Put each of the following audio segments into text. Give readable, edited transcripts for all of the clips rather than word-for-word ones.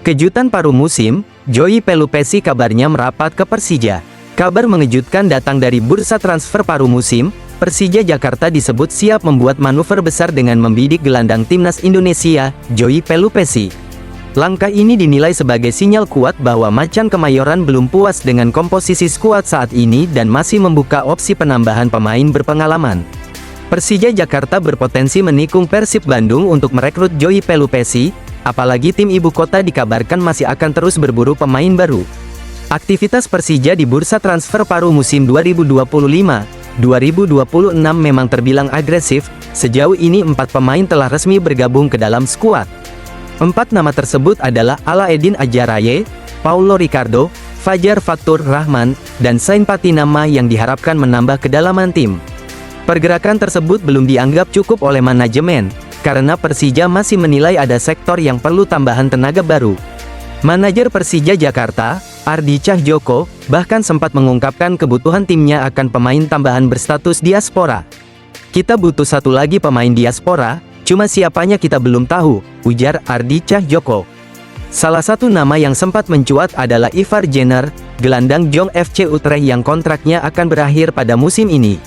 Kejutan paruh musim, Joey Pelupesi kabarnya merapat ke Persija. Kabar mengejutkan datang dari bursa transfer paruh musim. Persija Jakarta disebut siap membuat manuver besar dengan membidik gelandang timnas Indonesia, Joey Pelupesi. Langkah ini dinilai sebagai sinyal kuat bahwa Macan Kemayoran belum puas dengan komposisi skuad saat ini dan masih membuka opsi penambahan pemain berpengalaman. Persija Jakarta berpotensi menikung Persib Bandung untuk merekrut Joey Pelupesi, apalagi tim ibu kota dikabarkan masih akan terus berburu pemain baru. Aktivitas Persija di bursa transfer paruh musim 2025-2026 memang terbilang agresif. Sejauh ini 4 pemain telah resmi bergabung ke dalam skuad. 4 nama tersebut adalah Alaeddin Ajaraye, Paulo Ricardo, Fajar Fatur Rahman, dan Sain Patinama yang diharapkan menambah kedalaman tim. Pergerakan tersebut belum dianggap cukup oleh manajemen, karena Persija masih menilai ada sektor yang perlu tambahan tenaga baru. Manajer Persija Jakarta, Ardi Cahyoko, bahkan sempat mengungkapkan kebutuhan timnya akan pemain tambahan berstatus diaspora. "Kita butuh satu lagi pemain diaspora, cuma siapanya kita belum tahu," ujar Ardi Cahyoko. Salah satu nama yang sempat mencuat adalah Ivar Jenner, gelandang Jong FC Utrecht yang kontraknya akan berakhir pada musim ini.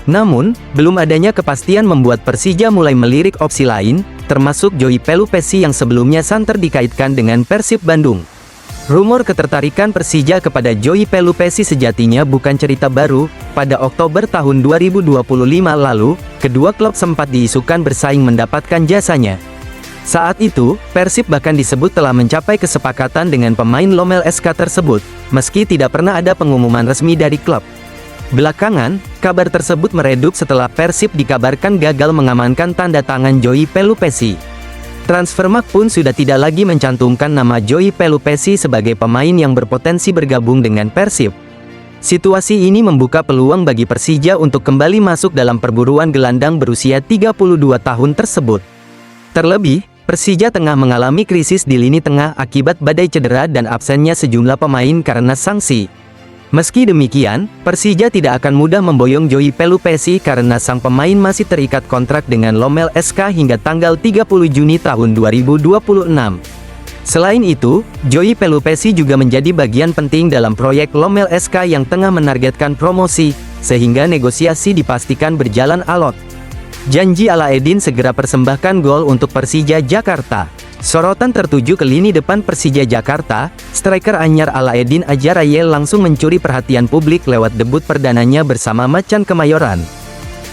Namun, belum adanya kepastian membuat Persija mulai melirik opsi lain, termasuk Joey Pelupesi yang sebelumnya santer dikaitkan dengan Persib Bandung. Rumor ketertarikan Persija kepada Joey Pelupesi sejatinya bukan cerita baru. Pada Oktober tahun 2025 lalu, kedua klub sempat diisukan bersaing mendapatkan jasanya. Saat itu, Persib bahkan disebut telah mencapai kesepakatan dengan pemain Lomel SK tersebut, meski tidak pernah ada pengumuman resmi dari klub. Belakangan, kabar tersebut meredup setelah Persib dikabarkan gagal mengamankan tanda tangan Joey Pelupesi. Transfermarkt pun sudah tidak lagi mencantumkan nama Joey Pelupesi sebagai pemain yang berpotensi bergabung dengan Persib. Situasi ini membuka peluang bagi Persija untuk kembali masuk dalam perburuan gelandang berusia 32 tahun tersebut. Terlebih, Persija tengah mengalami krisis di lini tengah akibat badai cedera dan absennya sejumlah pemain karena sanksi. Meski demikian, Persija tidak akan mudah memboyong Joey Pelupesi karena sang pemain masih terikat kontrak dengan Lomel SK hingga tanggal 30 Juni tahun 2026. Selain itu, Joey Pelupesi juga menjadi bagian penting dalam proyek Lomel SK yang tengah menargetkan promosi, sehingga negosiasi dipastikan berjalan alot. Janji Alaeddin segera persembahkan gol untuk Persija Jakarta. Sorotan tertuju ke lini depan Persija Jakarta. Striker anyar Alaeddin Ajaraye langsung mencuri perhatian publik lewat debut perdananya bersama Macan Kemayoran.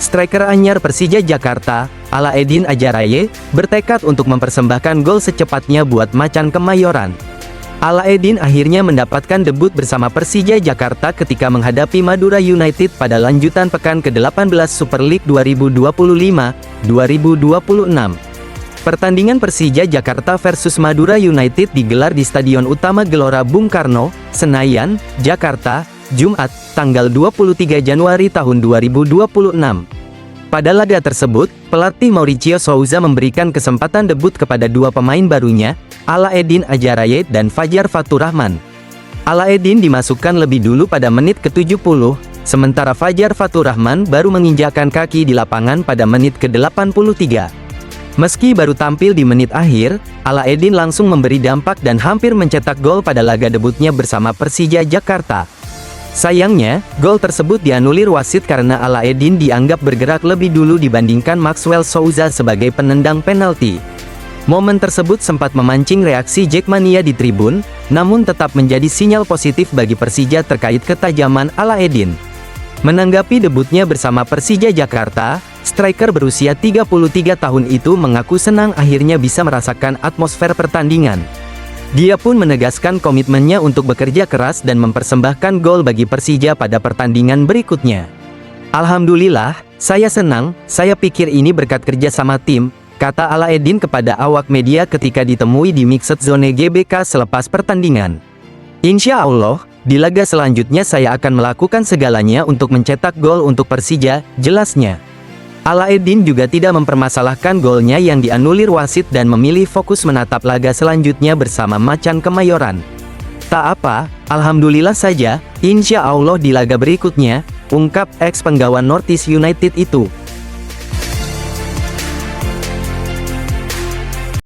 Striker anyar Persija Jakarta, Alaeddin Ajaraye, bertekad untuk mempersembahkan gol secepatnya buat Macan Kemayoran. Alaeddin akhirnya mendapatkan debut bersama Persija Jakarta ketika menghadapi Madura United pada lanjutan pekan ke-18 Super League 2025-2026. Pertandingan Persija Jakarta versus Madura United digelar di Stadion Utama Gelora Bung Karno, Senayan, Jakarta, Jumat, tanggal 23 Januari tahun 2026. Pada laga tersebut, pelatih Mauricio Souza memberikan kesempatan debut kepada dua pemain barunya, Alaeddin Ajaraye dan Fajar Fatur Rahman. Alaeddin dimasukkan lebih dulu pada menit ke-70, sementara Fajar Fatur Rahman baru menginjakkan kaki di lapangan pada menit ke-83. Meski baru tampil di menit akhir, Alaeddin langsung memberi dampak dan hampir mencetak gol pada laga debutnya bersama Persija Jakarta. Sayangnya, gol tersebut dianulir wasit karena Alaeddin dianggap bergerak lebih dulu dibandingkan Maxwell Souza sebagai penendang penalti. Momen tersebut sempat memancing reaksi Jackmania di tribun, namun tetap menjadi sinyal positif bagi Persija terkait ketajaman Alaeddin. Menanggapi debutnya bersama Persija Jakarta, striker berusia 33 tahun itu mengaku senang akhirnya bisa merasakan atmosfer pertandingan. Dia pun menegaskan komitmennya untuk bekerja keras dan mempersembahkan gol bagi Persija pada pertandingan berikutnya. "Alhamdulillah, saya senang, saya pikir ini berkat kerja sama tim," kata Alaeddin kepada awak media ketika ditemui di Mixed Zone GBK selepas pertandingan. "Insya Allah, di laga selanjutnya saya akan melakukan segalanya untuk mencetak gol untuk Persija," jelasnya. Alaeddin juga tidak mempermasalahkan golnya yang dianulir wasit dan memilih fokus menatap laga selanjutnya bersama Macan Kemayoran. "Tak apa, alhamdulillah saja, insya Allah di laga berikutnya," ungkap ex penggawa North East United itu.